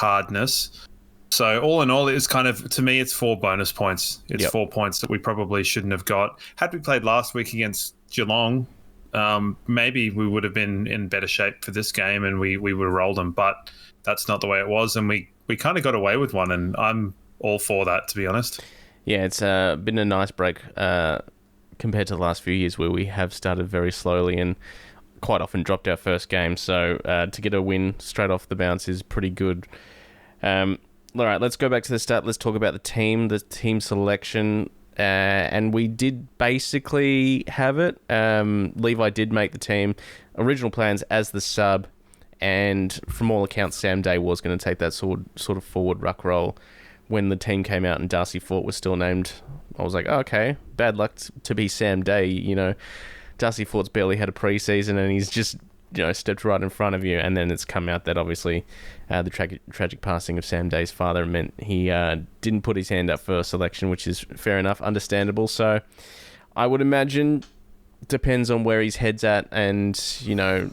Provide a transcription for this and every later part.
hardness. So all in all, it's kind of, to me, it's 4 bonus points. It's Yep. 4 points that we probably shouldn't have got. Had we played last week against Geelong, maybe we would have been in better shape for this game and we would have rolled them. But that's not the way it was, and we kind of got away with one, and I'm all for that, to be honest. Yeah, it's been a nice break compared to the last few years where we have started very slowly and quite often dropped our first game. So to get a win straight off the bounce is pretty good. All right, let's go back to the start. Let's talk about the team selection. And we did basically have it. Levi did make the team. Original plans as the sub. And from all accounts, Sam Day was going to take that sort of forward ruck role. When the team came out and Darcy Fort was still named, I was like, oh, okay, bad luck to be Sam Day. You know, Darcy Fort's barely had a preseason and he's just, stepped right in front of you. And then it's come out that obviously the tragic passing of Sam Day's father meant he didn't put his hand up for selection, which is fair enough, understandable. So I would imagine depends on where his head's at, and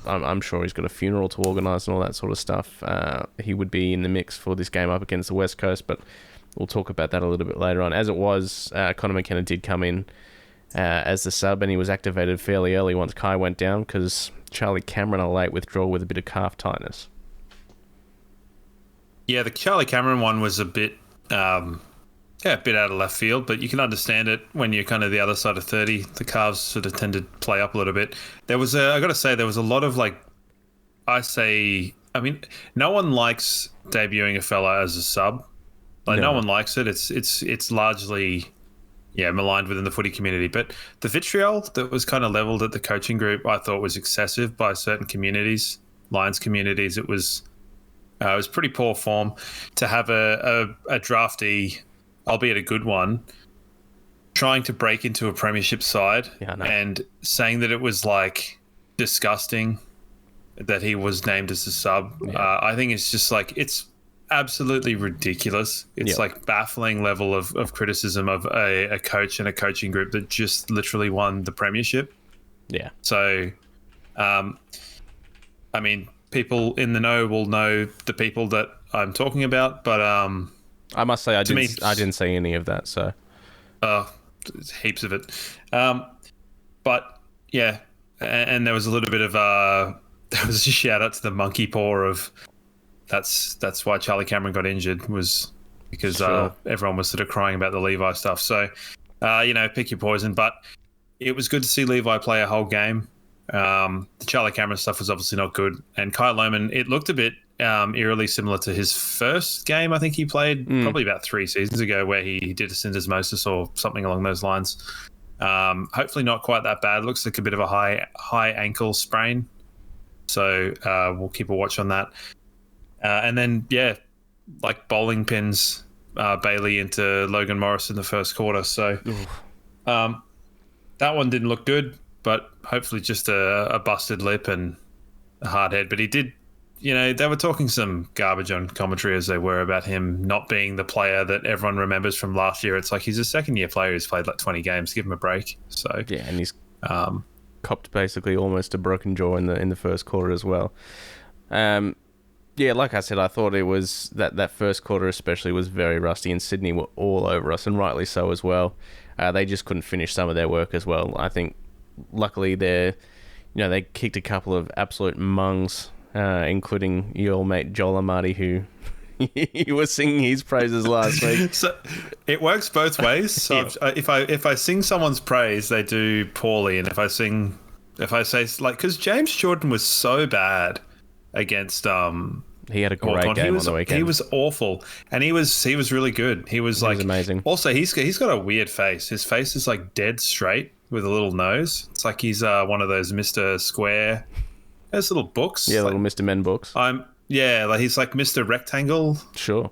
I'm sure he's got a funeral to organise and all that sort of stuff. He would be in the mix for this game up against the West Coast, but we'll talk about that a little bit later on. As it was, Connor McKenna did come in as the sub, and he was activated fairly early once Kai went down because Charlie Cameron a late withdrawal with a bit of calf tightness. Yeah, the Charlie Cameron one was a bit a bit out of left field, but you can understand it when you're kind of the other side of 30. The calves sort of tend to play up a little bit. There was I got to say, there was a lot of no one likes debuting a fella as a sub. No one likes it. It's largely, maligned within the footy community. But the vitriol that was kind of leveled at the coaching group, I thought was excessive by certain communities, Lions communities. It was pretty poor form to have a draftee, albeit a good one, trying to break into a premiership side and saying that it was disgusting that he was named as a sub. Yeah. I think it's just it's absolutely ridiculous. It's baffling level of criticism of a coach and a coaching group that just literally won the premiership. Yeah. So, people in the know will know the people that I'm talking about, but I must say I didn't see any of that. So, heaps of it. But yeah, and there was a little bit of there was a shout out to the monkey paw of that's why Charlie Cameron got injured, was because everyone was sort of crying about the Levi stuff. So, pick your poison. But it was good to see Levi play a whole game. The Charlie Cameron stuff was obviously not good, and Kyle Lohmann, it looked a bit eerily similar to his first game I think he played probably about 3 seasons ago, where he did a syndesmosis or something along those lines. Hopefully not quite that bad. Looks like a bit of a high ankle sprain, so we'll keep a watch on that. And then bowling pins Bailey into Logan Morris in the first quarter, so that one didn't look good, but hopefully just a busted lip and a hard head. But he did, they were talking some garbage on commentary as they were about him not being the player that everyone remembers from last year. It's he's a second-year player who's played 20 games. Give him a break. So yeah, and he's copped basically almost a broken jaw in the first quarter as well. Yeah, like I said, I thought it was that first quarter especially was very rusty, and Sydney were all over us, and rightly so as well. They just couldn't finish some of their work as well. I think luckily they kicked a couple of absolute mungs, including your old mate Joel Amati, who he was singing his praises last week. So it works both ways. So if I sing someone's praise, they do poorly, and if I say because James Jordan was so bad against he had a great game on the weekend. He was awful, and he was really good. He was amazing. Also, he's got a weird face. His face is dead straight with a little nose. It's he's one of those Mr. Square, those little books. Yeah, little Mr. Men books. He's like Mr. Rectangle. Sure.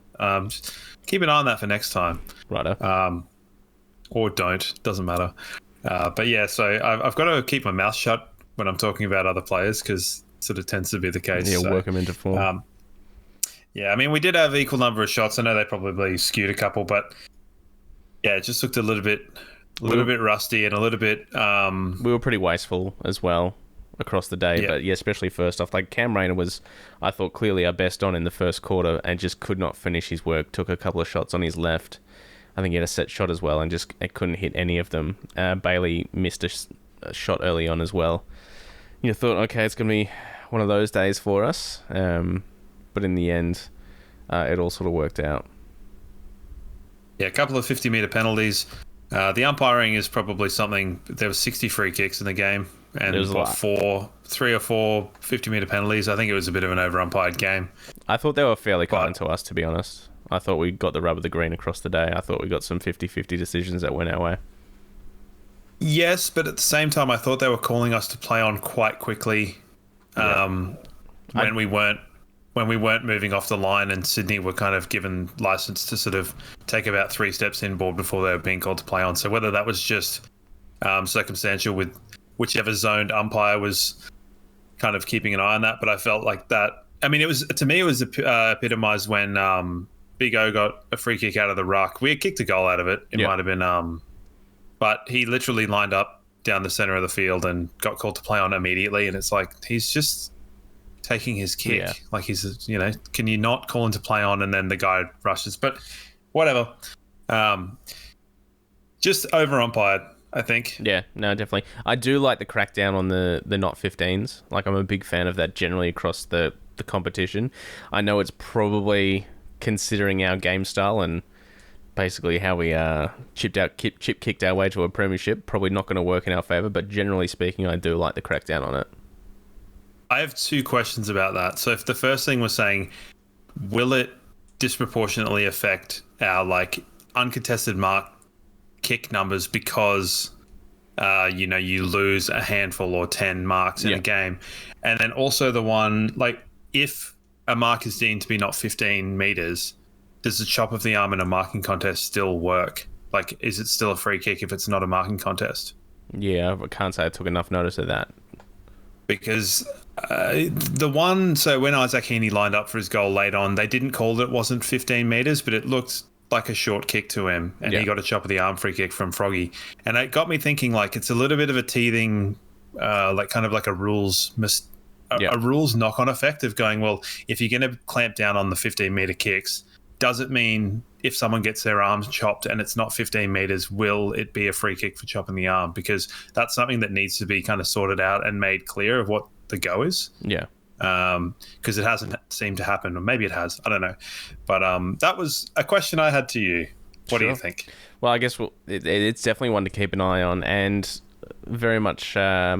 Keep an eye on that for next time. Righto. Or don't. Doesn't matter. But yeah, so I've got to keep my mouth shut when I'm talking about other players, because sort of tends to be the case. Yeah, work them into form. We did have equal number of shots. I know they probably skewed a couple, but yeah, it just looked a little bit rusty and a little bit. We were pretty wasteful as well. across the day. Yeah. But yeah, especially first off, like Cam Rayner was, I thought, clearly our best on in the first quarter and just could not finish his work. Took a couple of shots on his left. I think he had a set shot as well and just couldn't hit any of them. Bailey missed a shot early on as well. You thought, okay, it's going to be one of those days for us. But in the end, it all sort of worked out. Yeah, a couple of 50-metre penalties. The umpiring is probably something. There were 60 free kicks in the game, and There was a lot. 3 or 4 50-metre penalties. I think it was a bit of an over-umpired game. I thought they were fairly kind to us, to be honest. I thought we got the rub of the green across the day. I thought we got some 50-50 decisions that went our way. Yes, but at the same time, I thought they were calling us to play on quite quickly when we weren't moving off the line, and Sydney were kind of given license to sort of take about 3 steps inboard before they were being called to play on. So whether that was just circumstantial with whichever zoned umpire was kind of keeping an eye on that, but I felt like that. I mean, it was epitomised when Big O got a free kick out of the ruck. We had kicked a goal out of it. It might have been, but he literally lined up down the centre of the field and got called to play on immediately. And it's like, he's just taking his kick. Yeah. Like he's, can you not call him to play on and then the guy rushes? But whatever. Just over umpired, I think. Yeah, no, definitely. I do like the crackdown on the not 15s. Like, I'm a big fan of that generally across the competition. I know it's probably, considering our game style and basically how we chip kicked our way to a premiership, probably not going to work in our favour, but generally speaking, I do like the crackdown on it. I have 2 questions about that. So if the first thing was saying, will it disproportionately affect our uncontested mark kick numbers because you lose a handful or 10 marks in a game? And then also the one, if a mark is deemed to be not 15 metres, does the chop of the arm in a marking contest still work? Is it still a free kick if it's not a marking contest? Yeah, I can't say I took enough notice of that. Because so when Isaac Heaney lined up for his goal late on, they didn't call it wasn't 15 metres, but it looked like a short kick to him, and he got a chop of the arm free kick from Froggy. And it got me thinking, it's a little bit of a teething, kind of like a rules a rules knock-on effect of going, well, if you're going to clamp down on the 15-metre kicks, does it mean if someone gets their arms chopped and it's not 15 metres, will it be a free kick for chopping the arm? Because that's something that needs to be kind of sorted out and made clear of what the go is. Yeah. Because it hasn't seemed to happen, or maybe it has. I don't know. But that was a question I had to you. What do you think? Well, I guess it's definitely one to keep an eye on, and very much, I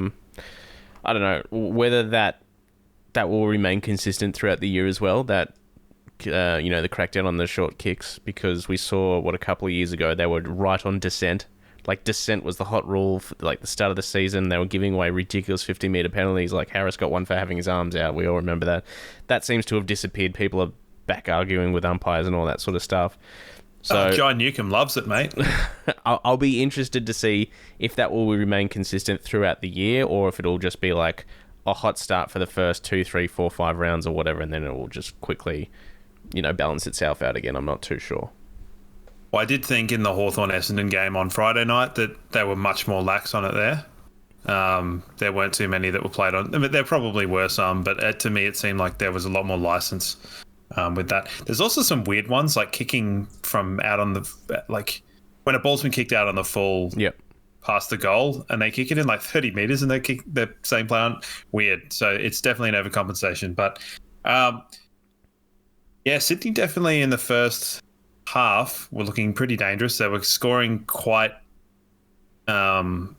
don't know, whether that will remain consistent throughout the year as well, that the crackdown on the short kicks, because we saw a couple of years ago they were right on dissent. Dissent was the hot rule for the start of the season. They were giving away ridiculous 50-metre penalties. Harris got one for having his arms out. We all remember that. That seems to have disappeared. People are back arguing with umpires and all that sort of stuff. So John Newcomb loves it, mate. I'll be interested to see if that will remain consistent throughout the year, or if it'll just be a hot start for the first 2, 3, 4, 5 rounds or whatever, and then it will just quickly balance itself out again. I'm not too sure. Well, I did think in the Hawthorn-Essendon game on Friday night that they were much more lax on it there. There weren't too many that were played on. I mean, there probably were some, but to me it seemed like there was a lot more license with that. There's also some weird ones, like kicking from out on the... when a ball's been kicked out on the full... Yep. Past the goal, and they kick it in 30 metres and they kick the same play on. Weird. So it's definitely an overcompensation. But Sydney definitely in the first half were looking pretty dangerous. They were scoring quite often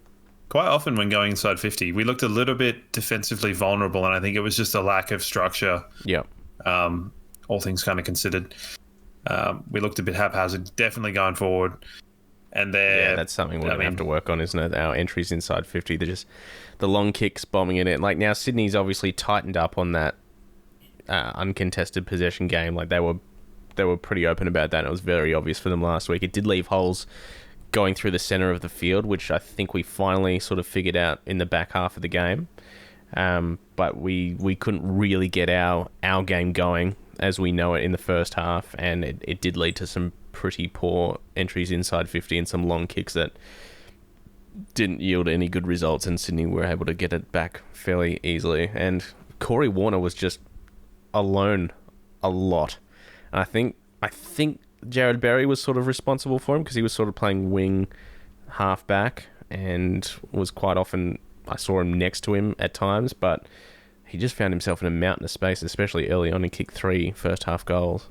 when going inside 50. We looked a little bit defensively vulnerable, and I think it was just a lack of structure. Yeah. All things kind of considered. We looked a bit haphazard, definitely going forward. And that's something we're going to have to work on, isn't it? Our entries inside 50, they're just the long kicks bombing it in. Now Sydney's obviously tightened up on that uncontested possession game. They were pretty open about that. And it was very obvious for them last week. It did leave holes going through the centre of the field, which I think we finally sort of figured out in the back half of the game. But we couldn't really get our game going as we know it in the first half, and it did lead to some pretty poor entries inside 50 and some long kicks that didn't yield any good results, and Sydney were able to get it back fairly easily. And Corey Warner was just alone a lot. And I think Jared Berry was sort of responsible for him because he was sort of playing wing half back and was quite often, I saw him next to him at times, but he just found himself in a mountain of space, especially early on. He kicked 3 first half goals.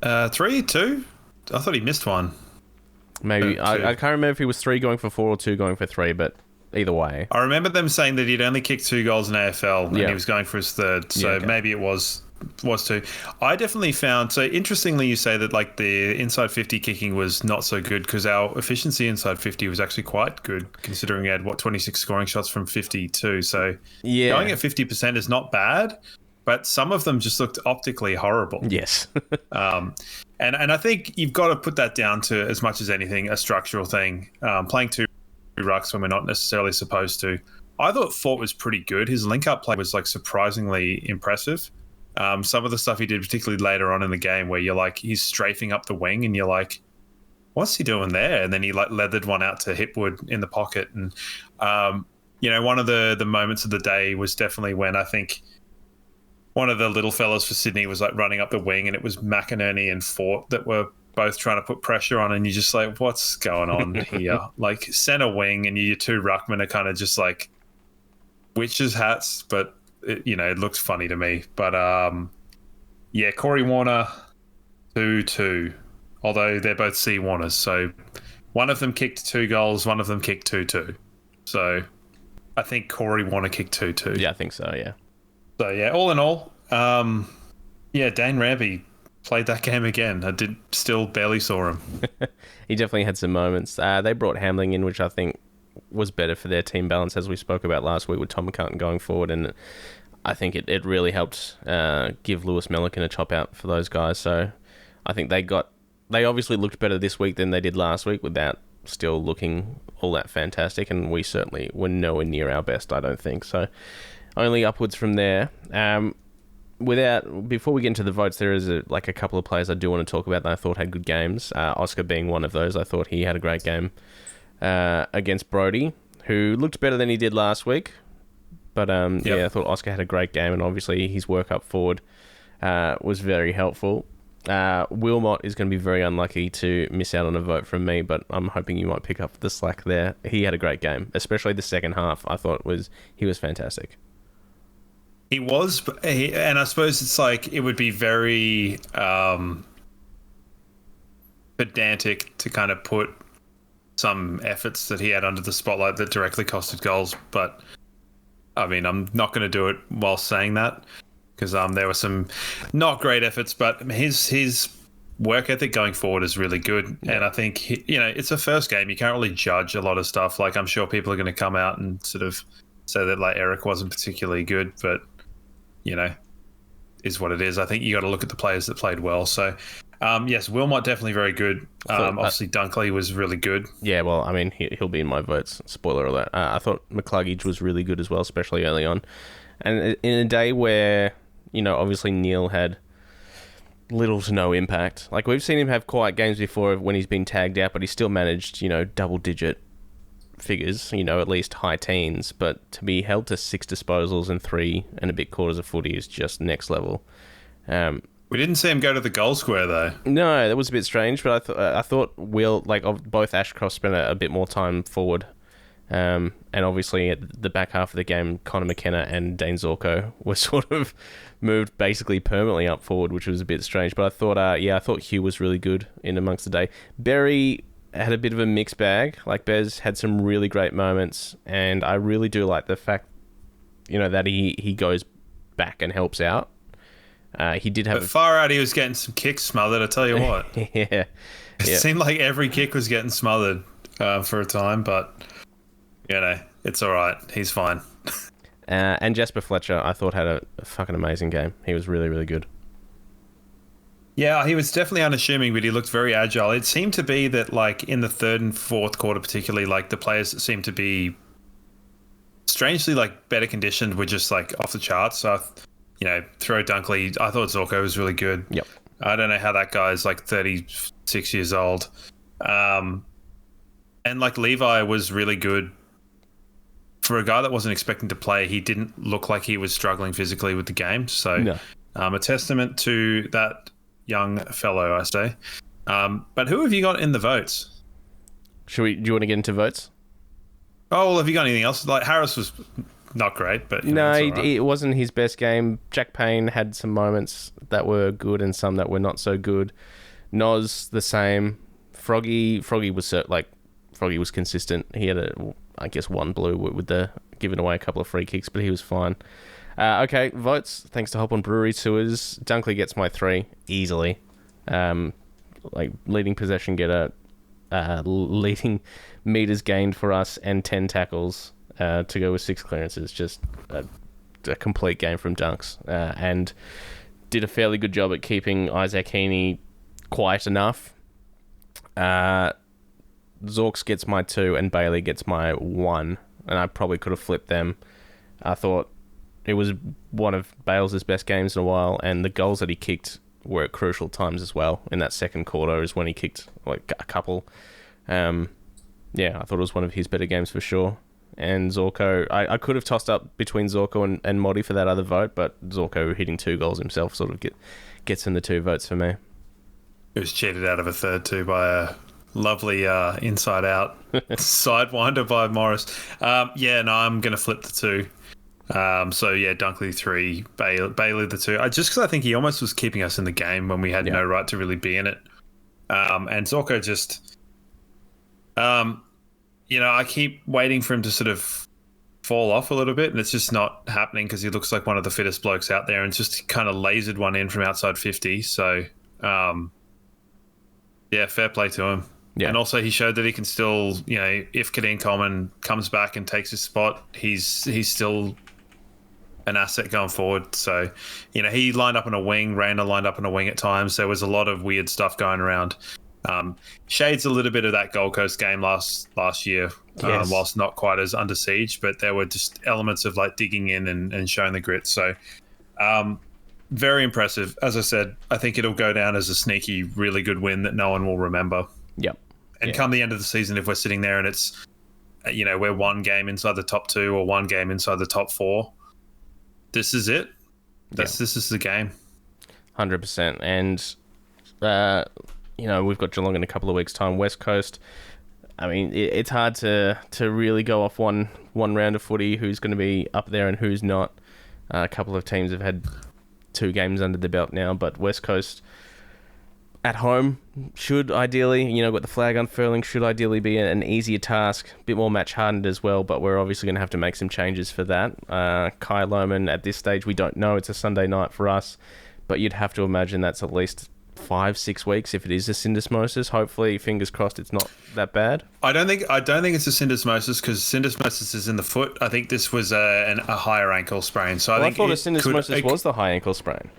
3, 2? I thought he missed one. Maybe. I can't remember if he was 3 going for 4 or 2 going for 3, but either way. I remember them saying that he'd only kicked 2 goals in AFL and he was going for his 3rd, so maybe it was 2. I definitely found, so interestingly you say that like the inside 50 kicking was not so good because our efficiency inside 50 was actually quite good considering we had 26 scoring shots from 52, so going at 50% is not bad, but some of them just looked optically horrible. Yes. And I think you've got to put that down to, as much as anything, a structural thing. Playing 2 rucks when we're not necessarily supposed to. I thought Fort was pretty good. His link-up play was like surprisingly impressive. Some of the stuff he did, particularly later on in the game, where you're like, he's strafing up the wing and you're like, what's he doing there? And then he like leathered one out to Hipwood in the pocket. And, one of the moments of the day was definitely when I think one of the little fellas for Sydney was like running up the wing and it was McInerney and Fort that were both trying to put pressure on. And you're just like, what's going on here? Like center wing and your 2 ruckmen are kind of just like witches' hats, but it looks funny to me. But Corey Warner 2-2, although they're both C Warners, so one of them kicked 2 goals, one of them kicked 2-2. So I think Corey Warner kicked 2-2. Yeah, I think so. Yeah. So yeah, all in all, Dane Rampy played that game again. I still barely saw him. He definitely had some moments. They brought Hamling in, which I think was better for their team balance, as we spoke about last week with Tom McCartan going forward, and I think it really helped give Lewis Melican a chop out for those guys. So I think they obviously looked better this week than they did last week without still looking all that fantastic, and we certainly were nowhere near our best, I don't think. So only upwards from there. Before we get into the votes, there is a couple of players I do want to talk about that I thought had good games. Oscar being one of those. I thought he had a great game against Brody, who looked better than he did last week. But I thought Oscar had a great game, and obviously his work up forward was very helpful. Wilmot is going to be very unlucky to miss out on a vote from me, but I'm hoping you might pick up the slack there. He had a great game, especially the second half. I thought he was fantastic. He was, and I suppose it's like it would be very pedantic to kind of put some efforts that he had under the spotlight that directly costed goals. But I mean, I'm not going to do it while saying that because there were some not great efforts, but his work ethic going forward is really good. Yeah. And I think, it's a first game. You can't really judge a lot of stuff. Like, I'm sure people are going to come out and sort of say that like Eric wasn't particularly good, but is what it is. I think you got to look at the players that played well. So, yes, Wilmot definitely very good. Obviously, Dunkley was really good. Yeah, well, I mean, he'll be in my votes. Spoiler alert. I thought McCluggage was really good as well, especially early on. And in a day where, obviously Neil had little to no impact. Like, we've seen him have quiet games before when he's been tagged out, but he still managed, double-digit figures, at least high teens, but to be held to 6 disposals and 3 and a bit quarters of footy is just next level. We didn't see him go to the goal square though. No, that was a bit strange, but I thought both Ashcroft spent a bit more time forward, and obviously at the back half of the game, Connor McKenna and Dane Zorko were sort of moved basically permanently up forward, which was a bit strange. But I thought Hugh was really good in amongst the day. Berry had a bit of a mixed bag. Like, Bez had some really great moments, and I really do like the fact, that he goes back and helps out. He did have... But far out, he was getting some kicks smothered, I tell you what. Yeah. It seemed like every kick was getting smothered for a time, but, it's all right. He's fine. And Jasper Fletcher, I thought, had a fucking amazing game. He was really, really good. Yeah, he was definitely unassuming, but he looked very agile. It seemed to be that, like, in the third and fourth quarter particularly, like, the players that seemed to be strangely, like, better conditioned were just, like, off the charts. So, throw Dunkley. I thought Zorko was really good. Yep. I don't know how that guy's, like, 36 years old. And And like Levi was really good. For a guy that wasn't expecting to play, he didn't look like he was struggling physically with the game. So No. a testament to that young fellow, I say. But who have you got in the votes? Do you want to get into votes? Oh, well, have you got anything else? Like Harris was not great, but No, it's all right. it wasn't his best game. Jack Payne had some moments that were good and some that were not so good. Noz the same. Froggy was consistent. He had I guess one blue with the giving away a couple of free kicks, but he was fine. Okay, votes. Thanks to Hop on Brewery Tours. Dunkley gets my 3 easily. Leading possession getter, leading meters gained for us, and 10 tackles to go with 6 clearances. Just a complete game from Dunks, and did a fairly good job at keeping Isaac Heaney quiet enough. Zorks gets my 2 and Bailey gets my 1, and I probably could have flipped them. I thought it was one of Bales' best games in a while, and the goals that he kicked were at crucial times as well. In that second quarter is when he kicked like a couple. I thought it was one of his better games for sure. And Zorko, I could have tossed up between Zorko and Modi for that other vote, but Zorko hitting 2 goals himself sort of gets in the 2 votes for me. He was cheated out of a third too by a lovely inside-out sidewinder by Morris. I'm going to flip the 2. Dunkley 3, Bailey the 2. Just because I think he almost was keeping us in the game when we had no right to really be in it. And Zorko just, I keep waiting for him to sort of fall off a little bit, and it's just not happening because he looks like one of the fittest blokes out there, and just kind of lasered one in from outside 50. So, fair play to him. Yeah. And also he showed that he can still, if Kadeem Coleman comes back and takes his spot, he's still an asset going forward. So, he lined up on a wing, Rayner lined up on a wing at times. There was a lot of weird stuff going around. Shades a little bit of that Gold Coast game last year, yes. Whilst not quite as under siege, but there were just elements of like digging in and showing the grit. So, very impressive. As I said, I think it'll go down as a sneaky, really good win that no one will remember. Yep. And come the end of the season, if we're sitting there and it's, we're 1 game inside the top 2 or 1 game inside the top 4, this is it. This is the game. 100%. And, we've got Geelong in a couple of weeks' time. West Coast, I mean, it's hard to really go off one round of footy who's going to be up there and who's not. A couple of teams have had 2 games under the belt now, but West Coast at home should ideally, with the flag unfurling, should ideally be an easier task, a bit more match hardened as well, but we're obviously going to have to make some changes for that. Kai Lohman, at this stage, we don't know. It's a Sunday night for us, but you'd have to imagine that's at least 5-6 weeks if it is a syndesmosis. Hopefully, fingers crossed, it's not that bad. I don't think it's a syndesmosis because syndesmosis is in the foot. I think this was a higher ankle sprain. So I thought a syndesmosis was the high ankle sprain.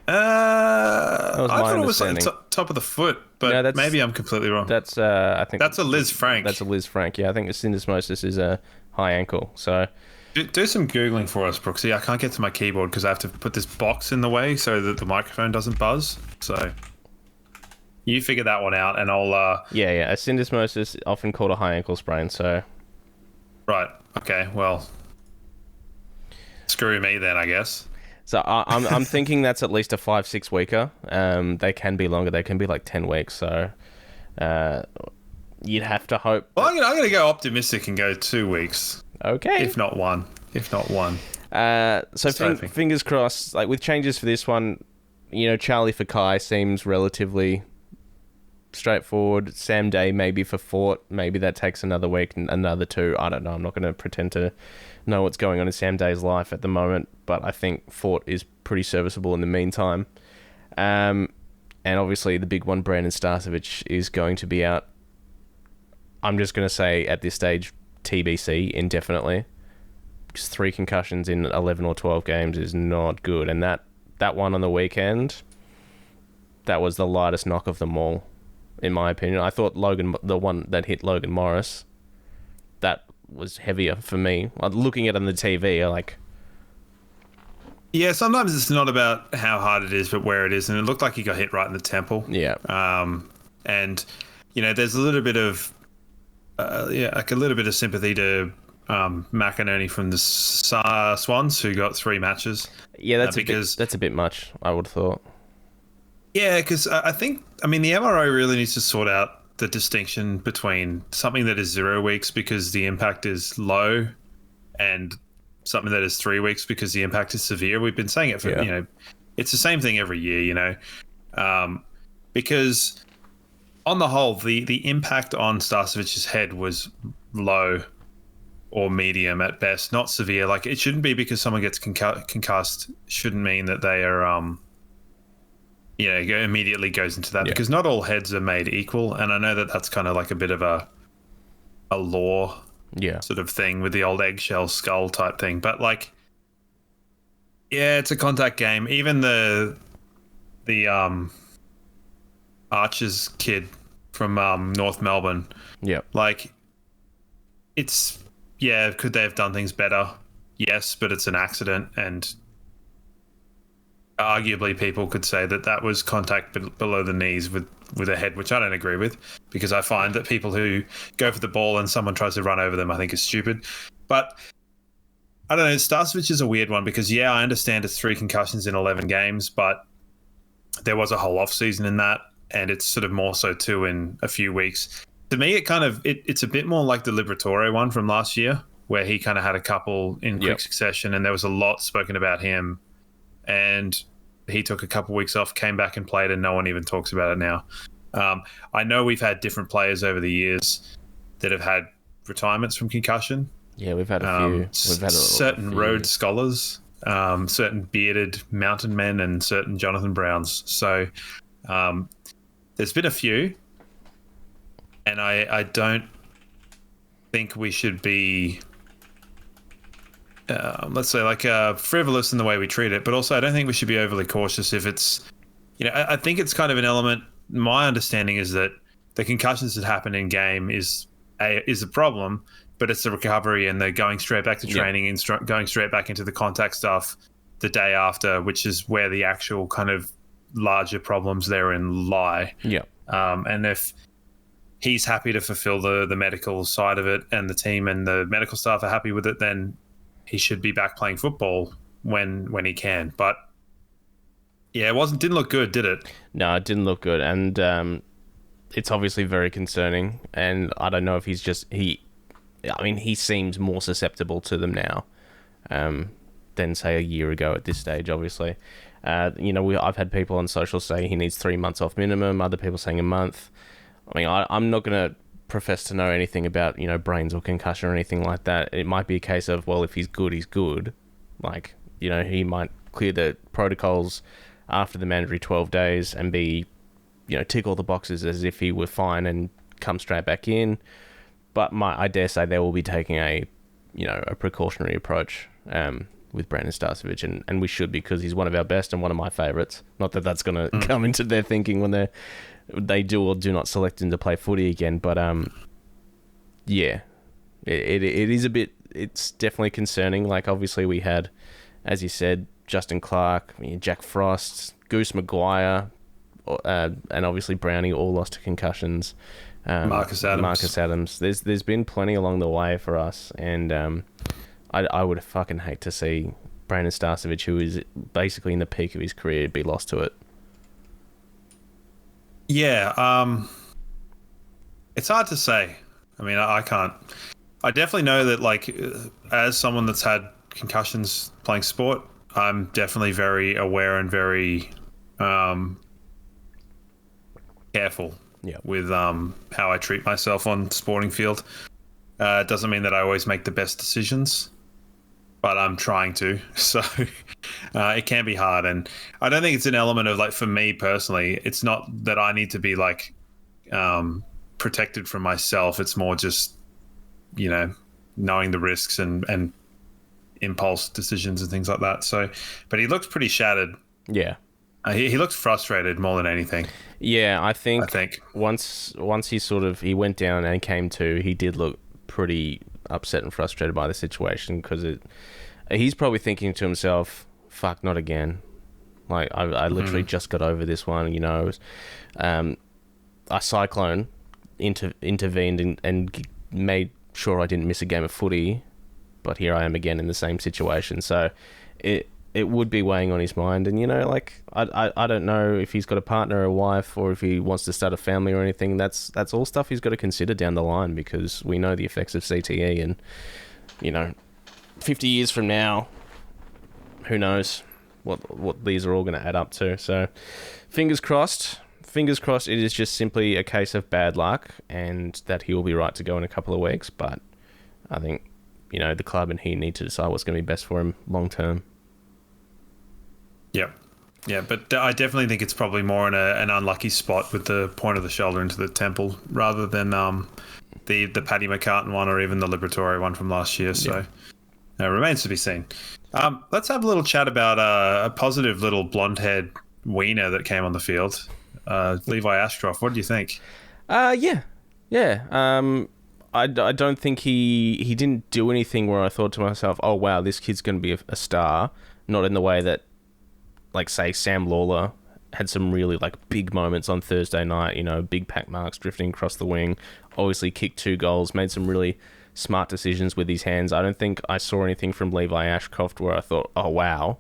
I thought it was like top of the foot, but no, maybe I'm completely wrong. That's I think that's a Liz Frank. That's a Liz Frank. Yeah, I think a syndesmosis is a high ankle. So do some Googling for us, Brooksy. I can't get to my keyboard because I have to put this box in the way so that the microphone doesn't buzz. So you figure that one out, and I'll. A syndesmosis, often called a high ankle sprain. So right, okay, well, screw me then, I guess. So I'm thinking that's at least a 5-6 weeker. They can be longer. They can be like 10 weeks. So you'd have to hope. Well, I'm gonna go optimistic and go 2 weeks. Okay. If not one. Fingers crossed. Like with changes for this one, Charlie for Kai seems relatively straightforward. Sam Day maybe for Fort. Maybe that takes another week and another 2. I don't know. I'm not going to pretend to know what's going on in Sam Day's life at the moment, but I think Fort is pretty serviceable in the meantime. And obviously the big one, Brandon Starcevich, is going to be out. I'm just going to say at this stage, TBC indefinitely. Just 3 concussions in 11 or 12 games is not good. And that one on the weekend, that was the lightest knock of them all, in my opinion. I thought the one that hit Logan Morris, that was heavier for me. Looking at it on the TV, yeah, sometimes it's not about how hard it is, but where it is. And it looked like he got hit right in the temple. Yeah. And, there's a little bit of like a little bit of sympathy to McInerney from the Swans, who got 3 matches. Yeah, that's a bit much, I would have thought. Yeah, because I think, the MRO really needs to sort out the distinction between something that is 0 weeks because the impact is low and something that is 3 weeks because the impact is severe. We've been saying it for, it's the same thing every year, because on the whole, the impact on Starcevich's head was low or medium at best, not severe. Like, it shouldn't be because someone gets concussed, shouldn't mean that they are, immediately goes into that, because not all heads are made equal. And I know that that's kind of like a bit of a law sort of thing with the old eggshell skull type thing. But like, yeah, it's a contact game. Even the Archers kid from North Melbourne. Yeah. Like, it's, could they have done things better? Yes, but it's an accident, and arguably people could say that was contact below the knees with a head, which I don't agree with, because I find that people who go for the ball and someone tries to run over them, I think is stupid. But I don't know, Starcevich is a weird one because, I understand it's 3 concussions in 11 games, but there was a whole off-season in that, and it's sort of more so 2 in a few weeks. To me, it's a bit more like the Liberatore one from last year, where he kind of had a couple in quick succession, and there was a lot spoken about him, and he took a couple weeks off, came back and played, and no one even talks about it now. I know we've had different players over the years that have had retirements from concussion. Yeah, we've had a few. We've had certain Rhodes Scholars, certain bearded mountain men, and certain Jonathan Browns. So there's been a few, and I don't think we should be, let's say, like frivolous in the way we treat it, but also I don't think we should be overly cautious if it's, I think it's kind of an element. My understanding is that the concussions that happen in game is a problem, but it's the recovery and the going straight back to training and going straight back into the contact stuff the day after, which is where the actual kind of larger problems therein lie. Yeah. And if he's happy to fulfill the medical side of it, and the team and the medical staff are happy with it, then he should be back playing football when he can. But yeah, didn't look good, did it? No, it didn't look good, and it's obviously very concerning. And I don't know if he seems more susceptible to them now than say a year ago at this stage. Obviously, I've had people on social say he needs 3 months off minimum. Other people saying a month. I mean, I'm not going to profess to know anything about, brains or concussion or anything like that. It might be a case of, well, if he's good, he's good. Like, he might clear the protocols after the mandatory 12 days and be, tick all the boxes as if he were fine and come straight back in. But I dare say they will be taking a precautionary approach with Brandon Starcevich, and we should, because he's one of our best and one of my favourites. Not that that's going to come into their thinking when they do or do not select him to play footy again, but it is a bit. It's definitely concerning. Like, obviously we had, as you said, Justin Clark, Jack Frost, Goose Maguire, and obviously Brownie all lost to concussions. Marcus Adams. There's been plenty along the way for us, and I would fucking hate to see Brandon Starcevich, who is basically in the peak of his career, be lost to it. Yeah, it's hard to say. I mean, I can't. I definitely know that, like, as someone that's had concussions playing sport, I'm definitely very aware and very careful with how I treat myself on sporting field. It doesn't mean that I always make the best decisions, but I'm trying to. So it can be hard. And I don't think it's an element of, like, for me personally, it's not that I need to be, like, protected from myself. It's more just, knowing the risks and impulse decisions and things like that. So, but he looks pretty shattered. Yeah. He looks frustrated more than anything. Yeah, I think once he went down and came to, he did look pretty upset and frustrated by the situation, because he's probably thinking to himself, fuck, not again. Like, I literally just got over this one, a cyclone intervened and made sure I didn't miss a game of footy, but here I am again in the same situation. So it would be weighing on his mind. And, like, I don't know if he's got a partner or a wife or if he wants to start a family or anything. That's all stuff he's got to consider down the line, because we know the effects of CTE and, 50 years from now, who knows what these are all going to add up to. So fingers crossed it is just simply a case of bad luck and that he will be right to go in a couple of weeks. But I think, the club and he need to decide what's going to be best for him long term. Yep. Yeah, but I definitely think it's probably more in an unlucky spot with the point of the shoulder into the temple rather than the Paddy McCartan one or even the Liberatore one from last year. So it remains to be seen. Let's have a little chat about a positive little blonde-haired wiener that came on the field. Levi Ashcroft, what do you think? Yeah. I don't think he didn't do anything where I thought to myself, oh, wow, this kid's going to be a star. Not in the way that, like, say, Sam Lawler had some really, like, big moments on Thursday night, big pack marks drifting across the wing, obviously kicked 2 goals, made some really smart decisions with his hands. I don't think I saw anything from Levi Ashcroft where I thought, oh, wow.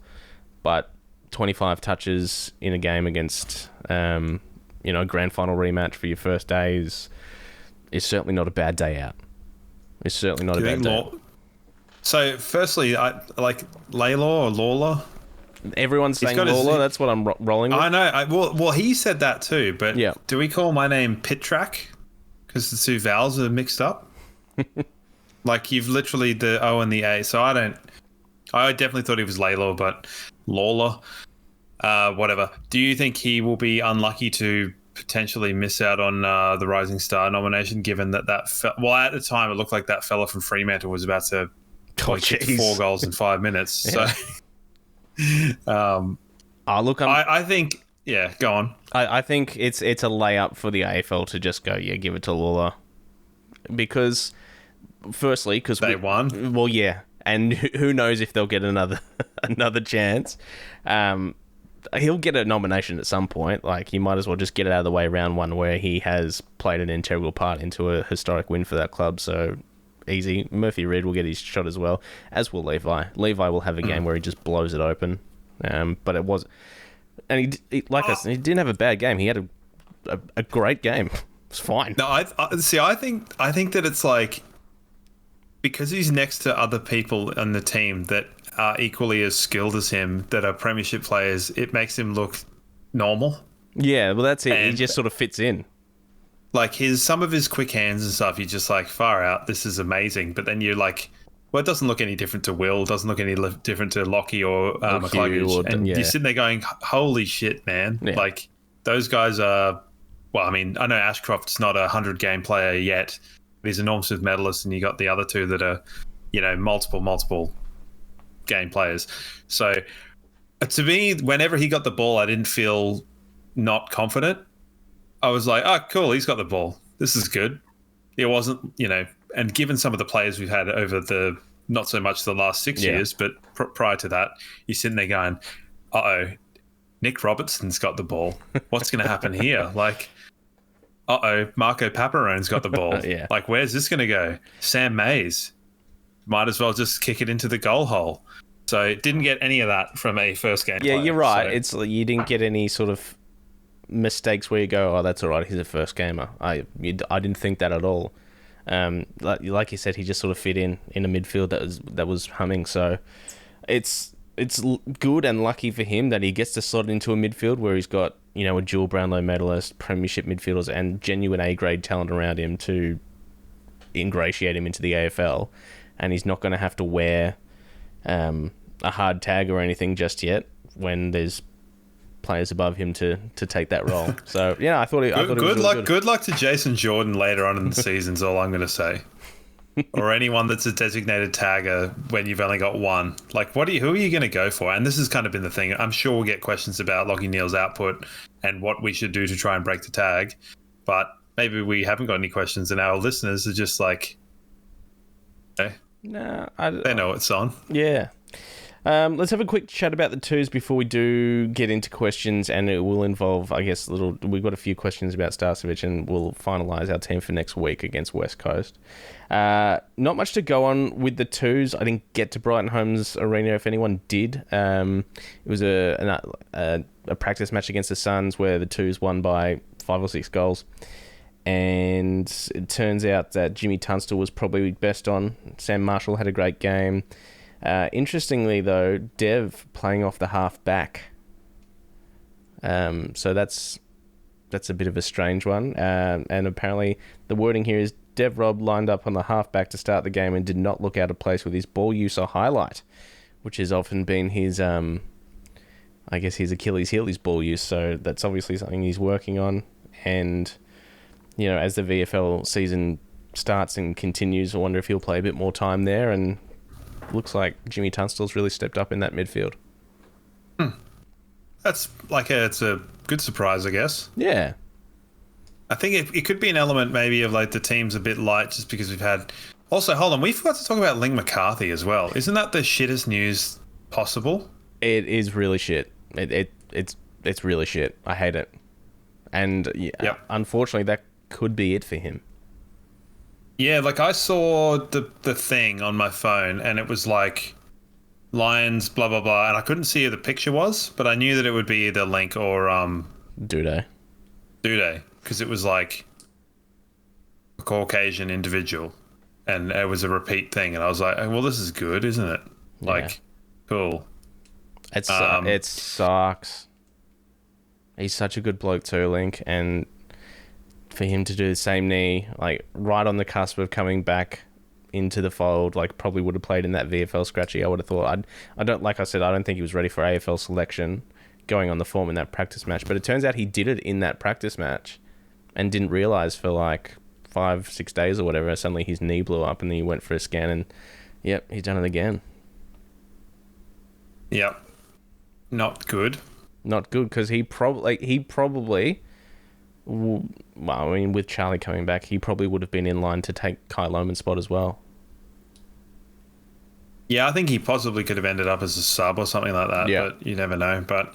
But 25 touches in a game against, a grand final rematch for your first day is certainly not a bad day out. It's certainly not a bad day. So, firstly, I like Laylaw or Lawler. Everyone's saying Lawler. That's what I'm rolling with. I know. Well, he said that too. But yeah. Do we call my name Pittrack because the 2 vowels are mixed up? Like, you've literally the O and the A. So I definitely thought he was Laylaw, but Lawler, whatever. Do you think he will be unlucky to potentially miss out on the Rising Star nomination, given that at the time it looked like that fella from Fremantle was about to kick 4 goals in 5 minutes. Yeah. So, look, I think, yeah, go on. I think it's a layup for the AFL to just go, yeah, give it to Lawler, because they won. Well, yeah, and who knows if they'll get another chance. He'll get a nomination at some point. Like, you might as well just get it out of the way round 1, where he has played an integral part into a historic win for that club. So easy. Murphy Reid will get his shot as well, as will Levi. Levi will have a game where he just blows it open. But it was, and he like I said, he didn't have a bad game. He had a great game. It's fine. No, I think that it's like, because he's next to other people on the team that are equally as skilled as him, that are premiership players, it makes him look normal. Yeah, well, that's it. And he just sort of fits in. Like, some of his quick hands and stuff, you're just like, far out, this is amazing. But then you're like, well, it doesn't look any different to Will, doesn't look any different to Lockie or McCluggage. And you're sitting there going, holy shit, man. Yeah. Like, those guys are, well, I mean, I know Ashcroft's not a 100-game player yet, but he's a Norm Smith medalist, and you got the other 2 that are, multiple game players. So, to me, whenever he got the ball, I didn't feel not confident. I was like, oh, cool, he's got the ball. This is good. It wasn't, and given some of the players we've had over not so much the last 6 years, but prior to that, you're sitting there going, uh-oh, Nick Robertson's got the ball. What's going to happen here? Like, uh-oh, Marco Paparone's got the ball. Yeah. Like, where's this going to go? Sam Mays might as well just kick it into the goal hole. So it didn't get any of that from a first game player. You're right. So you didn't get any sort of mistakes where you go, oh, that's all right, he's a first gamer. I didn't think that at all. Like you said, he just sort of fit in a midfield that was humming. So it's good and lucky for him that he gets to slot into a midfield where he's got a dual Brownlow medalist, premiership midfielders, and genuine A-grade talent around him to ingratiate him into the AFL, and he's not going to have to wear a hard tag or anything just yet when there's players above him to take that role. So yeah, I thought it was really good. Good luck to Jason Jordan later on in the season is all I'm going to say. Or anyone that's a designated tagger when you've only got one. Like, who are you going to go for? And this has kind of been the thing. I'm sure we'll get questions about Lachie Neale's output and what we should do to try and break the tag. But maybe we haven't got any questions, and our listeners are just like, okay. Nah, they know it's on. Yeah. Let's have a quick chat about the twos before we do get into questions, and it will involve, I guess, we've got a few questions about Starcevich, and we'll finalise our team for next week against West Coast. Not much to go on with the twos. I didn't get to Brighton Homes Arena, if anyone did. It was a practice match against the Suns where the twos won by 5 or 6 goals. And it turns out that Jimmy Tunstall was probably best on. Sam Marshall had a great game. Interestingly, though, Dev playing off the half back. So that's a bit of a strange one. And apparently the wording here is Dev Robb lined up on the half back to start the game and did not look out of place with his ball use or highlight, which has often been his, I guess, his Achilles heel, his ball use. So that's obviously something he's working on. And, you know, as the VFL season starts and continues, I wonder if he'll play a bit more time there. And looks like Jimmy Tunstall's really stepped up in that midfield. That's it's a good surprise, I guess. Yeah. I think it could be an element maybe of like the team's a bit light just because we've had... Also, hold on, we forgot to talk about Ling McCarthy as well. Isn't that the shittest news possible? It is really shit. It's really shit. I hate it. And unfortunately, that could be it for him. Yeah, like I saw the thing on my phone and it was like Lions, blah, blah, blah. And I couldn't see who the picture was, but I knew that it would be either Link or Duday. Because it was like a Caucasian individual and it was a repeat thing. And I was like, oh, well, this is good, isn't it? Like, cool. It sucks. He's such a good bloke too, Link, and for him to do the same knee, like right on the cusp of coming back into the fold, like probably would have played in that VFL scratchy. I would have thought. I don't think he was ready for AFL selection going on the form in that practice match, but it turns out he did it in that practice match and didn't realise for like 5-6 days or whatever. Suddenly his knee blew up and then he went for a scan and yep, he's done it again. Yep. Not good. Not good because he probably, well, I mean, with Charlie coming back, he probably would have been in line to take Kai Lohmann's spot as well. Yeah, I think he possibly could have ended up as a sub or something like that, but you never know. But,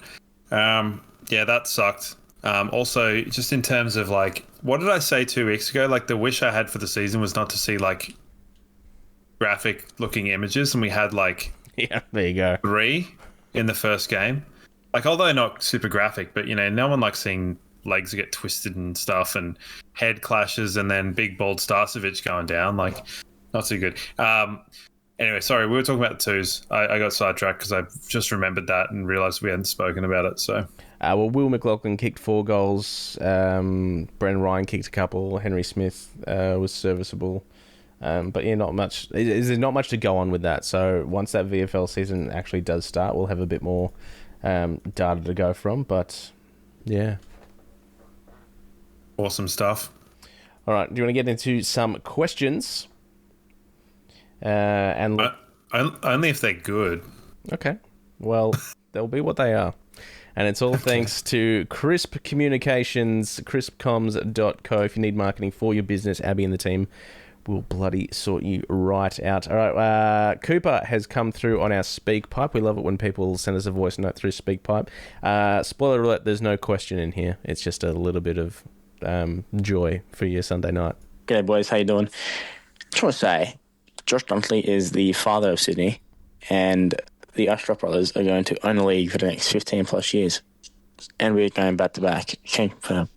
yeah, that sucked. Also, just in terms of, like, what did I say 2 weeks ago? Like, the wish I had for the season was not to see, like, graphic-looking images, and we had, like... Yeah, there you go. 3 in the first game. Like, although not super graphic, but, you know, no one likes seeing legs get twisted and stuff and head clashes and then big, bold Starcevich going down. Like, not too good. Anyway, sorry, we were talking about the twos. I got sidetracked because I just remembered that and realised we hadn't spoken about it. So, well, Will McLaughlin kicked 4 goals. Brendan Ryan kicked a couple. Henry Smith was serviceable. But yeah, not much. There's not much to go on with that. So once that VFL season actually does start, we'll have a bit more data to go from. But yeah, awesome stuff. All right, do you want to get into some questions? And only if they're good. Okay, well, they'll be what they are. And it's all thanks to Crisp Communications, crispcoms.co. If you need marketing for your business, Abby and the team will bloody sort you right out. All right, Cooper has come through on our speak pipe. We love it when people send us a voice note through speak pipe. Spoiler alert, there's no question in here. It's just a little bit of joy for your Sunday night. G'day boys, how you doing? Just want to say, Josh Dunkley is the father of Sydney, and the Ashcroft brothers are going to own the league for the next 15 plus years. And we're going back to back. Can confirm.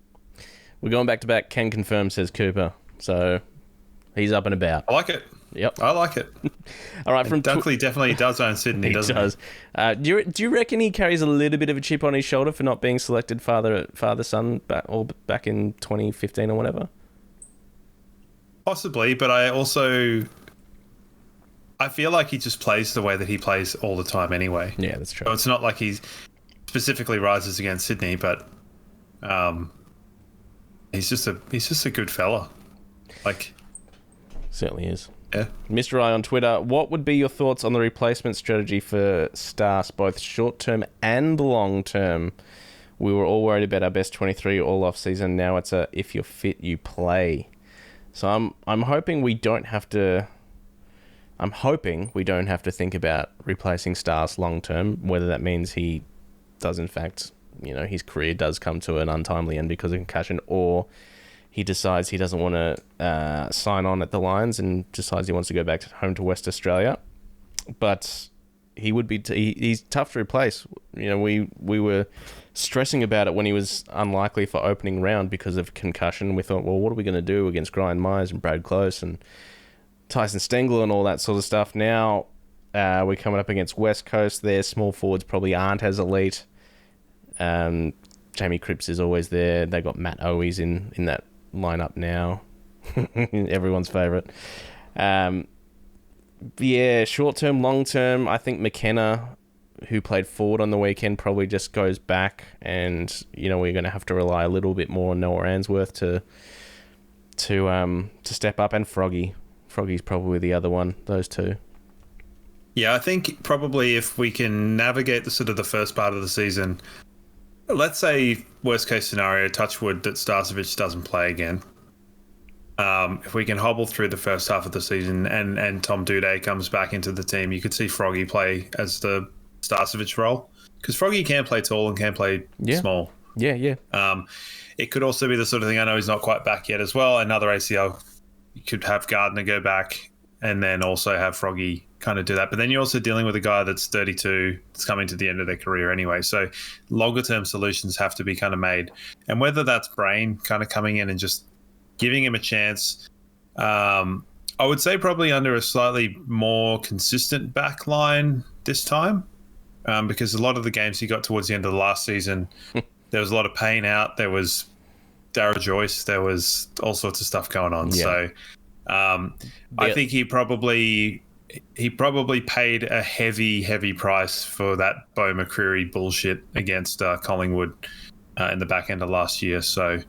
We're going back to back, can confirm, says Cooper. So he's up and about. I like it. Yep. I like it. All right, from Dunkley definitely does own Sydney, doesn't he? Do you reckon he carries a little bit of a chip on his shoulder for not being selected father-son back in 2015 or whatever? Possibly, but I feel like he just plays the way that he plays all the time anyway. Yeah, that's true. So it's not like he specifically rises against Sydney, but he's just a good fella. Like, certainly is. Yeah. Mr. I on Twitter, what would be your thoughts on the replacement strategy for Stars, both short-term and long-term? We were all worried about our best 23 all off-season. Now it's a if you're fit, you play. So I'm hoping we don't have to I'm hoping we don't have to think about replacing Stars long term, whether that means he does in fact, his career does come to an untimely end because of concussion, or he decides he doesn't want to sign on at the Lions and decides he wants to go back home to West Australia. But he would be he's tough to replace. We were stressing about it when he was unlikely for opening round because of concussion. We thought, well, what are we going to do against Brian Myers and Brad Close and Tyson Stengel and all that sort of stuff? Now we're coming up against West Coast. Their small forwards probably aren't as elite. Jamie Cripps is always there. They got Matt Owies in that lineup now. Everyone's favourite. Short term, long term, I think McKenna, who played forward on the weekend, probably just goes back, and we're going to have to rely a little bit more on Noah Answorth to step up, and Froggy's probably the other one. Those two. Yeah, I think probably if we can navigate the first part of the season, let's say worst case scenario, touch wood, that Starcevich doesn't play again. If we can hobble through the first half of the season and Tom Duday comes back into the team, you could see Froggy play as the Starcevich role, because Froggy can play tall and can play small. Yeah. It could also be the sort of thing, I know he's not quite back yet as well, another ACL. You could have Gardner go back and then also have Froggy kind of do that. But then you're also dealing with a guy that's 32, that's coming to the end of their career anyway. So longer term solutions have to be kind of made. And whether that's Brain kind of coming in and just giving him a chance, I would say probably under a slightly more consistent back line this time, because a lot of the games he got towards the end of the last season, there was a lot of pain out. There was Darragh Joyce. There was all sorts of stuff going on. Yeah. So I think he probably paid a heavy price for that Beau McCreary bullshit against Collingwood in the back end of last year. So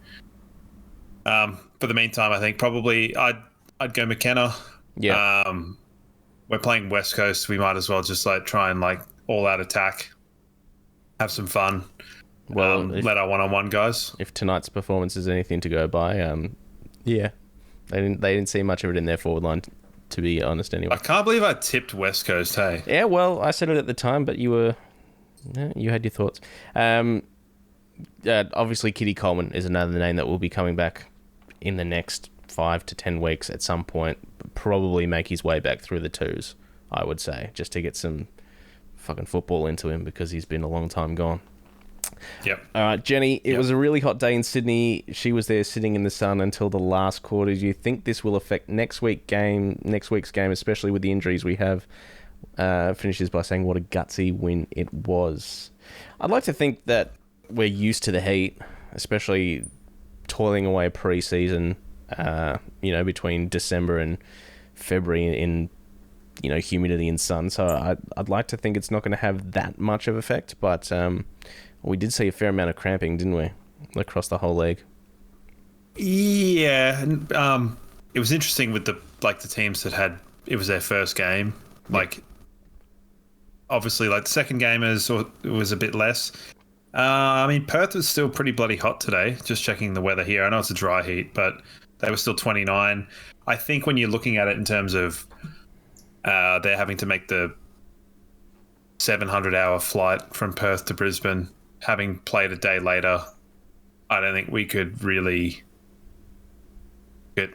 for the meantime, I think probably I'd go McKenna. Yeah. We're playing West Coast. We might as well just try and all out attack, have some fun. Well, let our one-on-one guys. If tonight's performance is anything to go by, they didn't see much of it in their forward line, to be honest. Anyway, I can't believe I tipped West Coast. Hey. Yeah, well, I said it at the time, but you had your thoughts. Obviously, Kitty Coleman is another name that will be coming back in the next 5 to 10 weeks at some point. Probably make his way back through the twos, I would say, just to get some fucking football into him, because he's been a long time gone. Yep. All right, Jenny, it was a really hot day in Sydney. She was there sitting in the sun until the last quarter. Do you think this will affect next week's game, especially with the injuries we have? Finishes by saying what a gutsy win it was. I'd like to think that we're used to the heat, especially toiling away pre-season, between December and February in, humidity and sun. So I'd like to think it's not going to have that much of effect, but we did see a fair amount of cramping, didn't we, across the whole league? Yeah, it was interesting with the teams that it was their first game. Obviously, the second gamers, it was a bit less. Perth was still pretty bloody hot today. Just checking the weather here. I know it's a dry heat, but they were still 29. I think when you're looking at it in terms of they're having to make the 700-hour flight from Perth to Brisbane, having played a day later, I don't think we could really get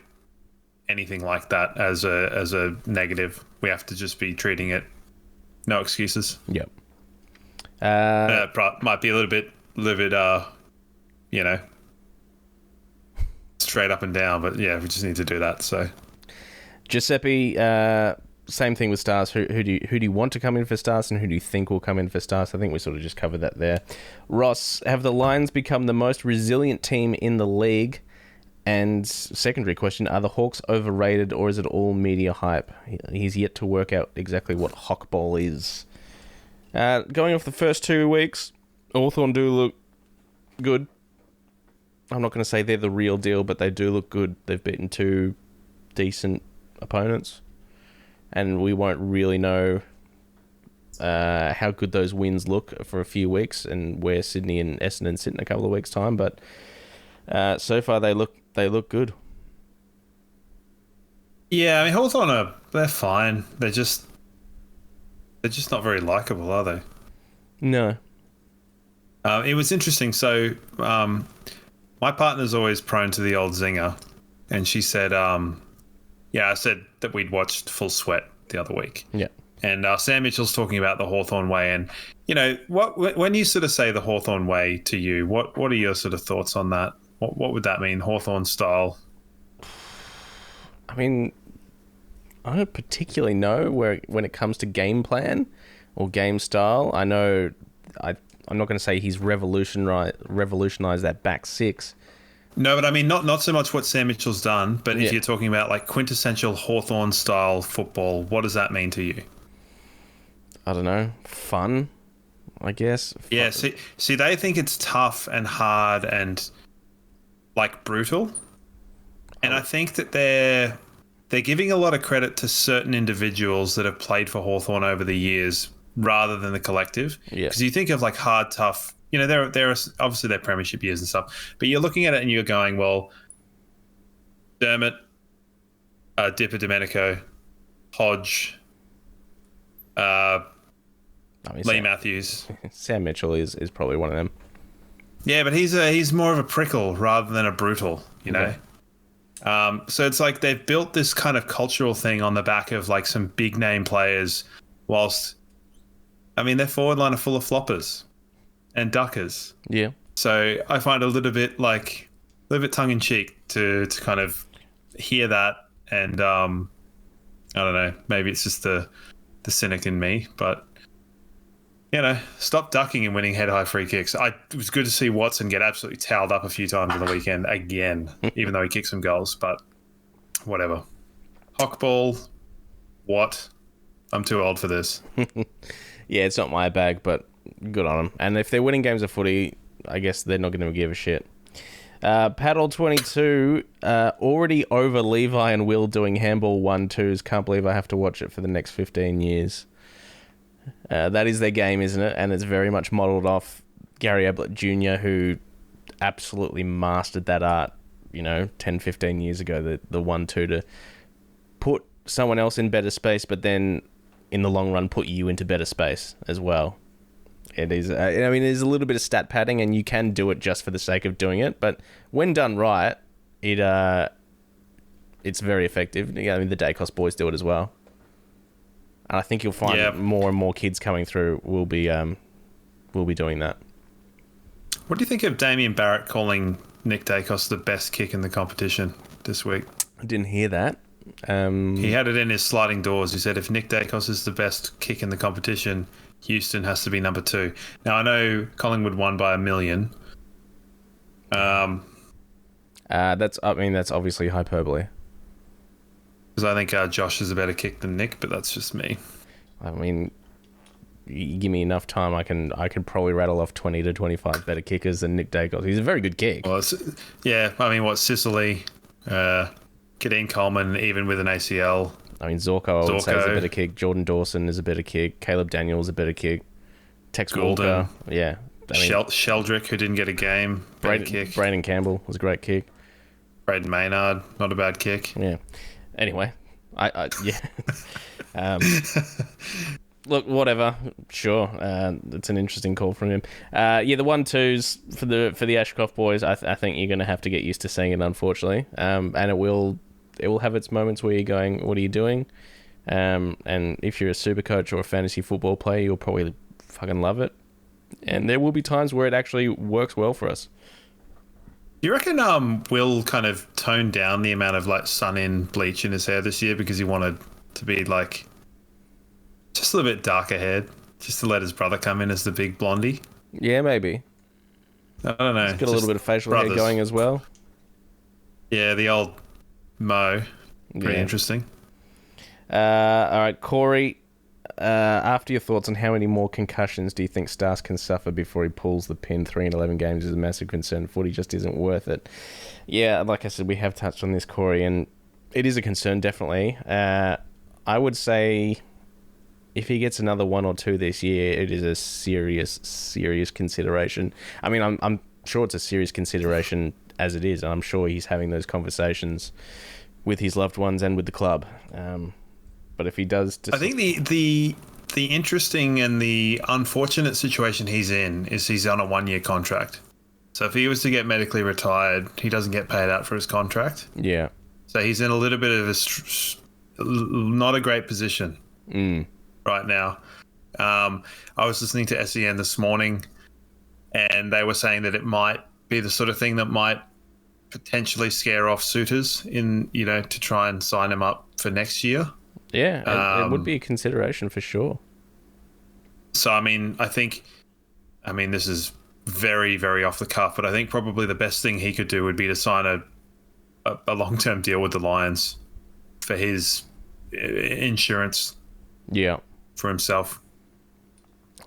anything like that as a negative. We have to just be treating it no excuses. Yep. Might be a little bit, straight up and down, but yeah, we just need to do that. So, Giuseppe, same thing with Stars. Who do you want to come in for Stars, and who do you think will come in for Stars? I think we sort of just covered that there. Ross, have the Lions become the most resilient team in the league? And secondary question, are the Hawks overrated, or is it all media hype? He's yet to work out exactly what Hawkball is. Going off the first 2 weeks, Hawthorn do look good. I'm not going to say they're the real deal, but they do look good. They've beaten 2 decent opponents, and we won't really know how good those wins look for a few weeks, and where Sydney and Essendon sit in a couple of weeks' time. But so far, they look good. Yeah, I mean Hawthorn they're fine. They're just not very likable, are they? No. It was interesting. So my partner's always prone to the old zinger, and she said, I said that we'd watched Full Sweat the other week. Yeah. And Sam Mitchell's talking about the Hawthorn way, and when you sort of say the Hawthorn way to you, what are your sort of thoughts on that? What would that mean, Hawthorn style? I mean, I don't particularly know when it comes to game plan or game style. I know I'm not going to say he's revolutionized that back six. No, but I mean not so much what Sam Mitchell's done, but if Yeah. you're talking about like quintessential Hawthorn style football, what does that mean to you? I don't know. Fun, I guess. Yeah, see, they think it's tough and hard and like brutal, and I think that they're giving a lot of credit to certain individuals that have played for Hawthorn over the years rather than the collective. Yeah. Because you think of like hard, tough. There are obviously their premiership years and stuff, but you're looking at it and you're going, well, Dermott, Dipper Domenico, Hodge, Lee Matthews. Sam Mitchell is probably one of them. Yeah, but he's more of a prickle rather than a brutal, you know. So it's like they've built this kind of cultural thing on the back of like some big name players, whilst, I mean, their forward line are full of floppers and duckers. Yeah. So I find it a little bit tongue in cheek to kind of hear that, and I don't know, maybe it's just the cynic in me, but stop ducking and winning head-high free kicks. It was good to see Watson get absolutely towelled up a few times on the weekend again, even though he kicked some goals, but whatever. Hockball, what? I'm too old for this. Yeah, it's not my bag, but good on them. And if they're winning games of footy, I guess they're not going to give a shit. Paddle 22, already over Levi and Will doing handball 1-2s. Can't believe I have to watch it for the next 15 years. That is their game, isn't it? And it's very much modelled off Gary Ablett Jr., who absolutely mastered that art, 10, 15 years ago, the 1-2 to put someone else in better space, but then in the long run put you into better space as well. It is, there's a little bit of stat padding, and you can do it just for the sake of doing it, but when done right, it's very effective. The Dacos boys do it as well. And I think you'll find more and more kids coming through will be doing that. What do you think of Damien Barrett calling Nick Dacos the best kick in the competition this week? I didn't hear that. He had it in his sliding doors. He said if Nick Dacos is the best kick in the competition, Houston has to be number 2. Now, I know Collingwood won by 1 million. That's obviously hyperbole. Because I think Josh is a better kick than Nick, but that's just me. I mean, you give me enough time, I can probably rattle off 20 to 25 better kickers than Nick Dacos. He's a very good kick. Well, Sicily, Kadeen Coleman, even with an ACL. I mean, Zorko, I would say, is a better kick. Jordan Dawson is a better kick. Caleb Daniels is a better kick. Tex Goulden. Walker, yeah. Sheldrick, who didn't get a game, better kick. Brayden Campbell was a great kick. Braden Maynard, not a bad kick. Yeah. Anyway, look, whatever. Sure, it's an interesting call from him. The 1-2s for the Ashcroft boys. I think you're going to have to get used to seeing it, unfortunately. And it will have its moments where you're going, "What are you doing?" And if you're a super coach or a fantasy football player, you'll probably fucking love it. And there will be times where it actually works well for us. Do you reckon Will kind of toned down the amount of like sun-in bleach in his hair this year because he wanted to be like just a little bit darker haired, just to let his brother come in as the big blondie? Yeah, maybe. I don't know. He's got a little bit of facial hair going as well. Yeah, the old Mo. Pretty interesting. All right, Corey. After your thoughts on how many more concussions do you think Stars can suffer before he pulls the pin? 3 in 11 games is a massive concern. Footy just isn't worth it. Yeah, like I said, we have touched on this, Corey, and it is a concern, definitely. I would say if he gets another 1 or 2 this year, it is a serious consideration. I mean, I'm sure it's a serious consideration as it is, and I'm sure he's having those conversations with his loved ones and with the club. But if he does... I think the interesting and the unfortunate situation he's in is he's on a 1-year contract. So if he was to get medically retired, he doesn't get paid out for his contract. Yeah. So he's in a little bit of not a great position right now. I was listening to SEN this morning, and they were saying that it might be the sort of thing that might potentially scare off suitors to try and sign him up for next year. Yeah, it would be a consideration for sure. So, I mean, this is very, very off the cuff, but I think probably the best thing he could do would be to sign a long-term deal with the Lions for his insurance. Yeah. For himself.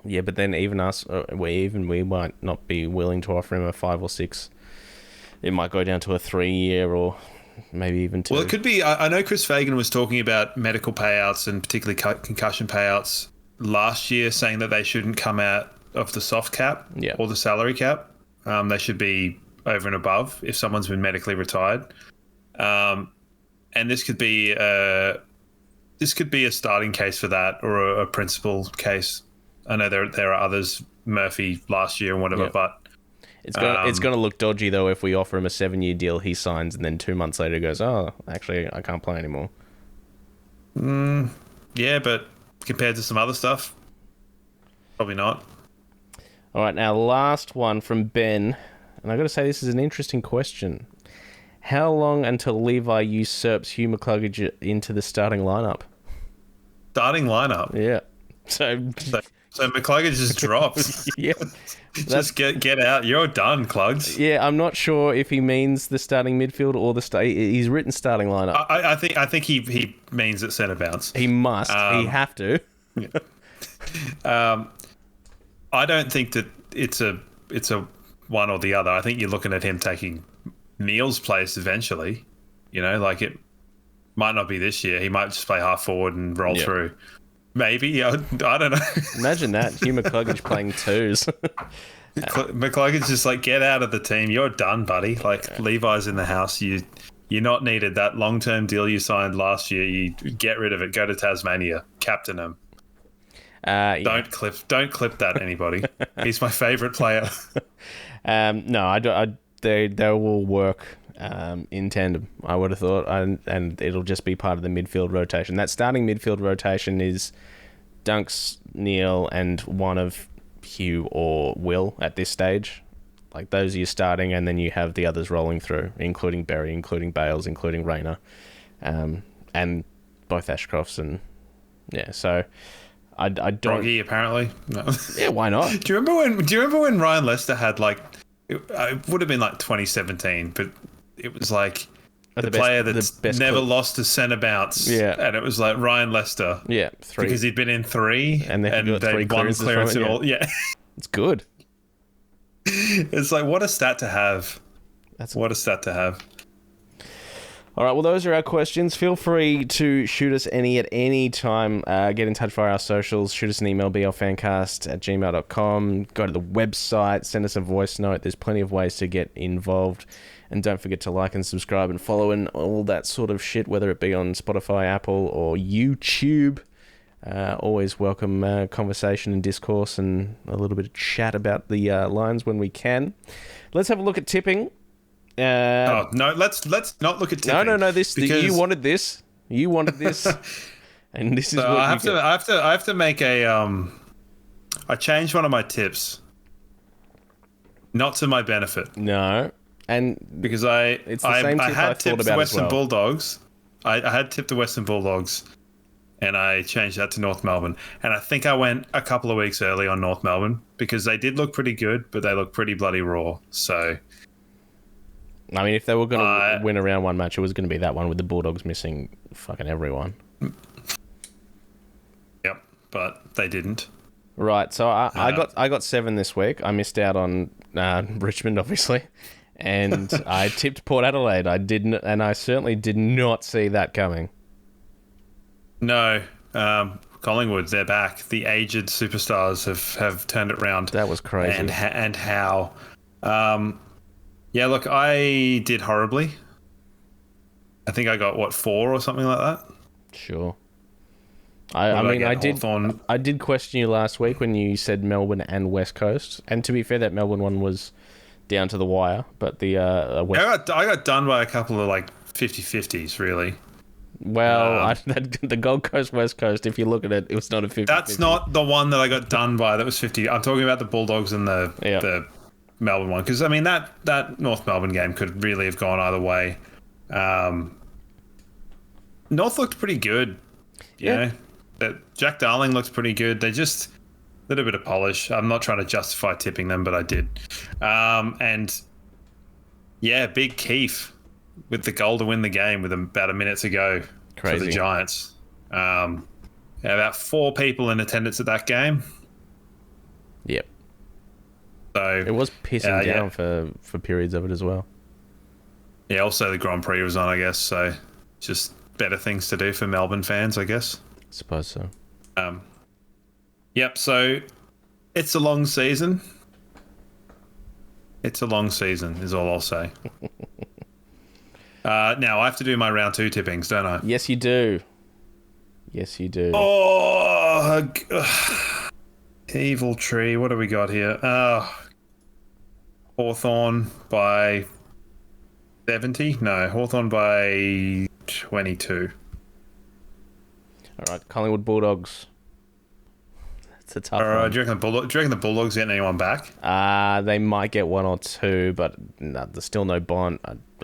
Yeah, but then even we might not be willing to offer him a 5 or 6. It might go down to a 3-year or maybe even 2. Well, it could be. I know Chris Fagan was talking about medical payouts and particularly concussion payouts last year, saying that they shouldn't come out of the soft cap or the salary cap. They should be over and above if someone's been medically retired. And this could be a starting case for that, or a principal case. I know there are others, Murphy last year and whatever, but it's going to look dodgy though if we offer him a 7-year deal, he signs, and then 2 months later goes, oh, actually I can't play anymore. Yeah, but compared to some other stuff, probably not. All right, now last one from Ben, and I got to say this is an interesting question. How long until Levi usurps Hugh McCluggage into the starting lineup? Starting lineup? Yeah. So McCluggage just drops. Yeah. Just get out. You're done, Clugs. Yeah, I'm not sure if he means the starting midfield or he's written starting lineup. I think he means at centre bounce. He must. He have to. Yeah. I don't think that it's a one or the other. I think you're looking at him taking Neil's place eventually. It might not be this year. He might just play half forward and roll through. Maybe. I don't know. Imagine that. Hugh McCluggage playing twos. McCluggage just get out of the team. You're done, buddy. Levi's in the house. You're not needed. That long-term deal you signed last year, you get rid of it. Go to Tasmania. Captain him. Don't clip that, anybody. He's my favourite player. No, they will work in tandem, I would have thought, and it'll just be part of the midfield rotation. That starting midfield rotation is Dunks, Neil, and one of Hugh or Will at this stage. Those are your starting, and then you have the others rolling through, including Berry, including Bales, including Rayner, and both Ashcrofts, and so I don't. Broggy, apparently. No. Yeah, why not? Do you remember when Ryan Lester had it would have been 2017, but it was the player that's never lost a centre bounce. Yeah. And it was Ryan Lester. Yeah, 3. Because he'd been in 3 and they won clearance and all. Yeah. It's good. It's what a stat to have. What a stat to have. All right, well, those are our questions. Feel free to shoot us any at any time. Get in touch via our socials. Shoot us an email, blfancast@gmail.com. Go to the website. Send us a voice note. There's plenty of ways to get involved. And don't forget to like and subscribe and follow and all that sort of shit, whether it be on Spotify, Apple, or YouTube. Always welcome conversation and discourse and a little bit of chat about the Lions when we can. Let's have a look at tipping. No, let's not look at tipping. No. You wanted this. And this is so what I have to make a I changed one of my tips. Not to my benefit. No. And because I had tipped the Western Bulldogs. I had tipped the Western Bulldogs, and I changed that to North Melbourne. And I think I went a couple of weeks early on North Melbourne because they did look pretty good, but they look pretty bloody raw. So, I mean, if they were going to win a round one match, it was going to be that one with the Bulldogs missing fucking everyone. Yep, but they didn't. Right, so I got 7 this week. I missed out on Richmond, obviously. And I tipped Port Adelaide. I didn't, and I certainly did not see that coming. No, Collingwood, they're back. The aged superstars have turned it around. That was crazy. And how? Yeah, look, I did horribly. I think I got, 4 or something like that? Sure. Hawthorn. I did question you last week when you said Melbourne and West Coast. And to be fair, that Melbourne one was down to the wire. But the West... I got done by a couple of 50-50s, really. Well, the Gold Coast, West Coast, if you look at it, it was not a 50-50. That's not the one that I got done by. That was 50. I'm talking about the Bulldogs and the Melbourne one. Because, that North Melbourne game could really have gone either way. North looked pretty good. Yeah. Jack Darling looks pretty good. They just... a little bit of polish. I'm not trying to justify tipping them, but I did. And, yeah, Big Keith with the goal to win the game with about a minute to go for the Giants. About 4 people in attendance at that game. Yep. So it was pissing down for periods of it as well. Yeah, also the Grand Prix was on, I guess. So just better things to do for Melbourne fans, I guess. Suppose so. Yep, so it's a long season. It's a long season, is all I'll say. Now, I have to do my round 2 tippings, don't I? Yes, you do. Yes, you do. Oh, Evil Tree. What do we got here? Hawthorn by 70? No, Hawthorn by 22. All right, Collingwood Bulldogs. That's a tough one. Do you reckon the Bulldogs getting anyone back? They might get 1 or 2, but no, there's still no Bond.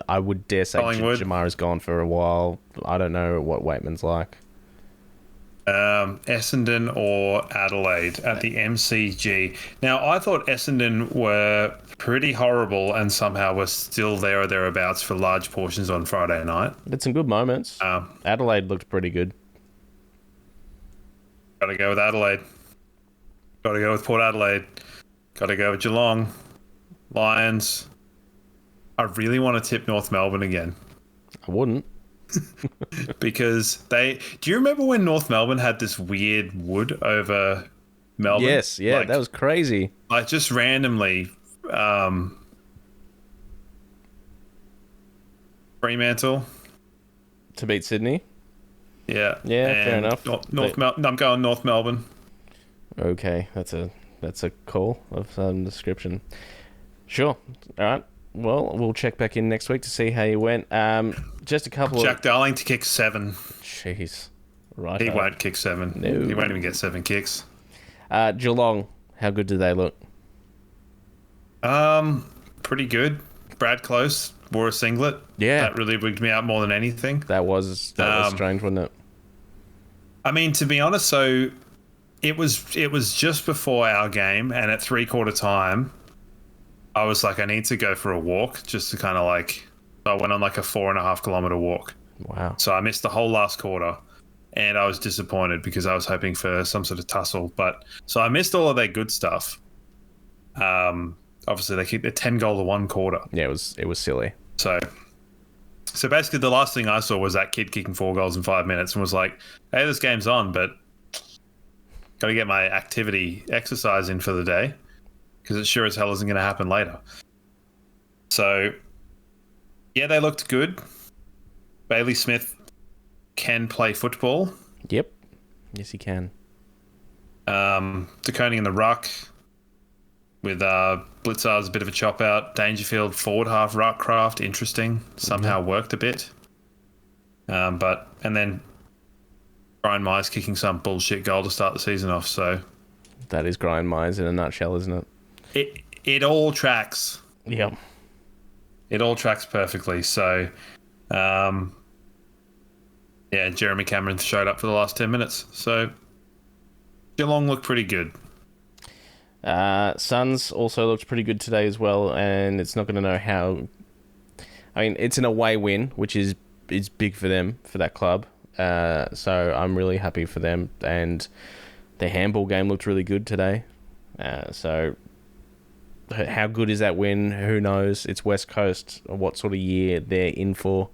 I would dare say Jamara's gone for a while. I don't know what Waitman's like. Essendon or Adelaide at the MCG. Now, I thought Essendon were pretty horrible and somehow were still there or thereabouts for large portions on Friday night. Had some good moments. Adelaide looked pretty good. Got to go with Adelaide. Got to go with Port Adelaide. Got to go with Geelong. Lions. I really want to tip North Melbourne again. I wouldn't. Because do you remember when North Melbourne had this weird wood over Melbourne? Yes, yeah, that was crazy. Just randomly, Fremantle to beat Sydney. Yeah, fair enough. I'm going North Melbourne. Okay, that's a call of some description. Sure. All right. Well, we'll check back in next week to see how you went. Just a couple Jack Darling to kick 7. Jeez. Right. He won't kick 7. No. He won't even get 7 kicks. Geelong, how good do they look? Pretty good. Brad Close wore a singlet. Yeah. That really wigged me out more than anything. That was strange, wasn't it? I mean, to be honest, so it was just before our game, and at 3/4 time, I was like, I need to go for a walk just to kind of I went on a 4.5 kilometer walk. Wow. So I missed the whole last quarter and I was disappointed because I was hoping for some sort of tussle. So I missed all of their good stuff. Obviously they kicked a 10-goal to 1 quarter. Yeah, it was silly. So basically the last thing I saw was that kid kicking 4 goals in 5 minutes and was like, hey, this game's on, but got to get my exercise in for the day. Because it sure as hell isn't going to happen later. So, yeah, they looked good. Bailey Smith can play football. Yep. Yes, he can. DeConing in the ruck with Blitzar's a bit of a chop out. Dangerfield forward half ruck craft. Interesting. Somehow worked a bit. And then Brian Myers kicking some bullshit goal to start the season off. So that is Brian Myers in a nutshell, isn't it? It all tracks. Yep. It all tracks perfectly. So, Jeremy Cameron showed up for the last 10 minutes. So, Geelong looked pretty good. Suns also looked pretty good today as well, and it's not going to know how... I mean, it's an away win, which is big for them, for that club. So, I'm really happy for them. And their handball game looked really good today. So... how good is that win? Who knows? It's West Coast. What sort of year they're in for?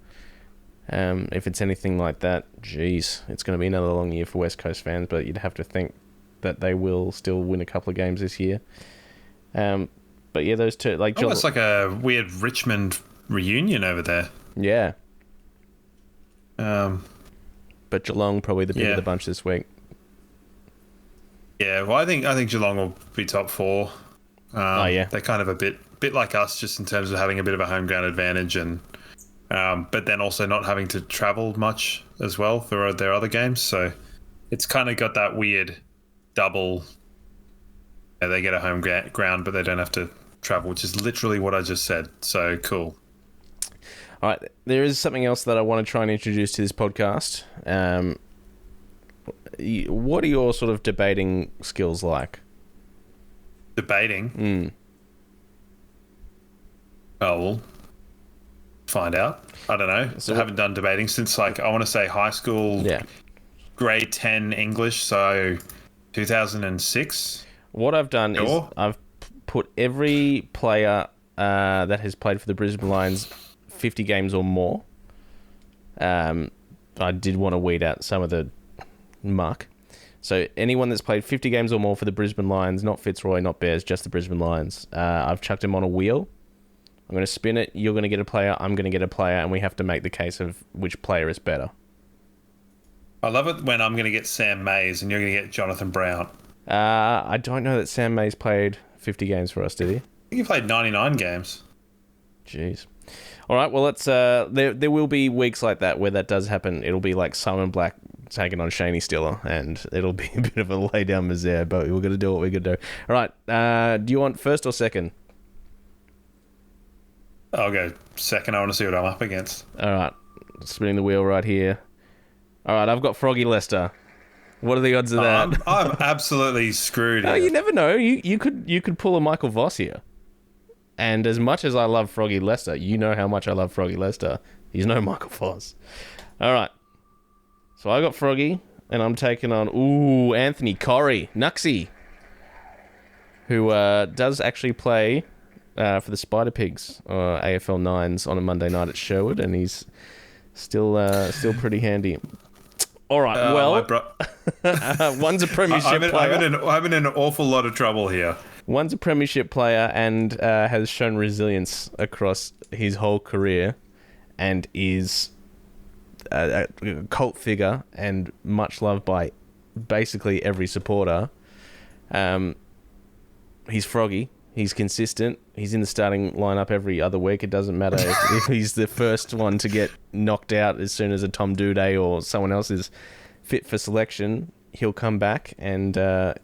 If it's anything like that, geez, it's going to be another long year for West Coast fans. But you'd have to think that they will still win a couple of games this year. But yeah, those two, almost like a weird Richmond reunion over there. Yeah. But Geelong probably the bit of the bunch this week. Yeah, well, I think Geelong will be top 4. They're kind of a bit like us, just in terms of having a bit of a home ground advantage, and but then also not having to travel much as well for their other games. So it's kind of got that weird double. They get a home ground, but they don't have to travel, which is literally what I just said. So cool. All right, there is something else that I want to try and introduce to this podcast. What are your sort of debating skills like? Debating? Oh, we'll find out. I don't know. So I haven't done debating since, like, I want to say high school, grade 10 English, so 2006. What I've done is I've put every player that has played for the Brisbane Lions 50 games or more. I did want to weed out some of the muck. So anyone that's played 50 games or more for the Brisbane Lions, not Fitzroy, not Bears, just the Brisbane Lions, I've chucked him on a wheel. I'm going to spin it. You're going to get a player. I'm going to get a player. And we have to make the case of which player is better. I love it when I'm going to get Sam Mays and you're going to get Jonathan Brown. I don't know that Sam Mays played 50 games for us, did he? I think he played 99 games. Jeez. All right, well, let's. There will be weeks like that where that does happen. It'll be like Simon Black taking on Shaney Stiller, and it'll be a bit of a lay down misere, but we're going to do what we're going to do. All right, do you want first or second? I'll go second. I want to see what I'm up against. All right, spinning the wheel right here. All right, I've got Froggy Lester. What are the odds of that? I'm absolutely screwed. Oh, you never know. You could pull a Michael Voss here. And as much as I love Froggy Lester, you know how much I love Froggy Lester. He's no Michael Voss. All right. So I got Froggy, and I'm taking on Anthony Corrie, Nuxie, who does actually play for the Spider Pigs, AFL 9s on a Monday night at Sherwood, and he's still pretty handy. All right, one's a premiership player. I'm in an awful lot of trouble here. One's a premiership player and has shown resilience across his whole career and is a cult figure and much loved by basically every supporter. He's Froggy. He's consistent. He's in the starting lineup every other week. It doesn't matter if he's the first one to get knocked out as soon as a Tom Doedee or someone else is fit for selection. He'll come back and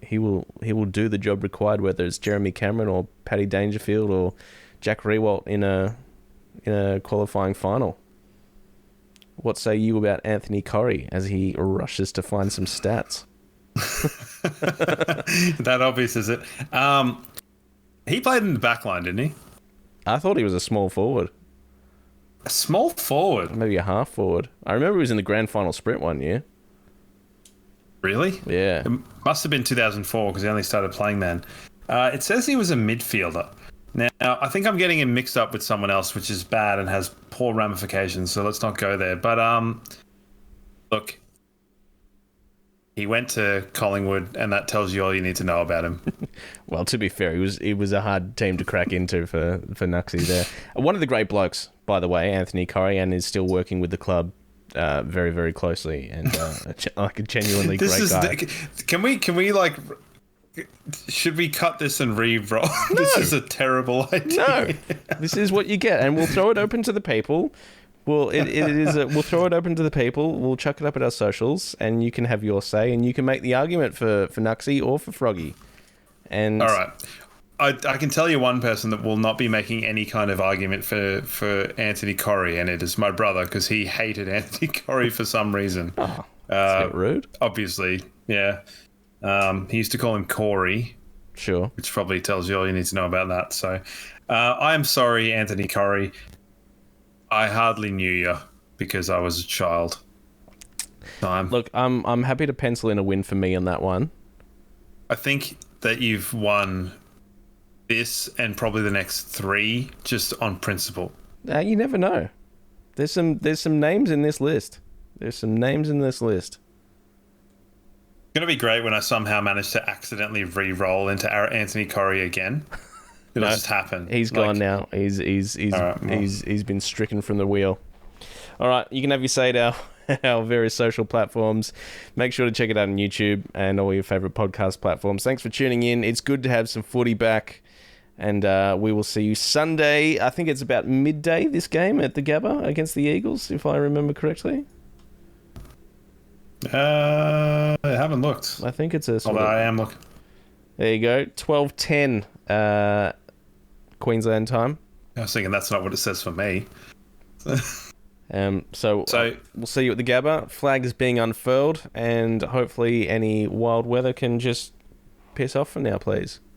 he will do the job required, whether it's Jeremy Cameron or Paddy Dangerfield or Jack Rewalt in a qualifying final. What say you about Anthony Corrie as he rushes to find some stats? That obvious, is it? He played in the back line, didn't he? I thought he was a small forward. A small forward? Maybe a half forward. I remember he was in the grand final sprint one year. Really? Yeah. It must have been 2004 because he only started playing then. It says he was a midfielder. Now, I think I'm getting him mixed up with someone else, which is bad and has poor ramifications, so let's not go there. But, look, he went to Collingwood, and that tells you all you need to know about him. Well, to be fair, it was a hard team to crack into for Nuxie there. One of the great blokes, by the way, Anthony Corrie, and is still working with the club very, very closely, and like a genuinely great guy. Can we like? Should we cut this and re-roll? No. This is a terrible idea. No, this is what you get, and we'll throw it open to the people. Well, we'll throw it open to the people. We'll chuck it up at our socials, and you can have your say, and you can make the argument for Nuxie or for Froggy. And all right, I can tell you one person that will not be making any kind of argument for Anthony Corrie, and it is my brother, because he hated Anthony Corrie for some reason. Oh, that's a bit rude. Obviously, yeah. He used to call him Corey. Sure. Which probably tells you all you need to know about that. So, I am sorry, Anthony Corrie. I hardly knew you because I was a child. Look, I'm happy to pencil in a win for me on that one. I think that you've won this and probably the next 3 just on principle. You never know. There's some names in this list. It's going to be great when I somehow manage to accidentally re-roll into Anthony Corrie again. It'll just happen. He's gone now. He's been stricken from the wheel. All right, you can have your say at our various social platforms. Make sure to check it out on YouTube and all your favourite podcast platforms. Thanks for tuning in. It's good to have some footy back. And we will see you Sunday. I think it's about midday, this game at the Gabba against the Eagles, if I remember correctly. I haven't looked. I think it's a Although I am looking. There you go. 12:10 Queensland time. I was thinking that's not what it says for me. So we'll see you at the Gabba. Flag is being unfurled, and hopefully any wild weather can just piss off for now, please.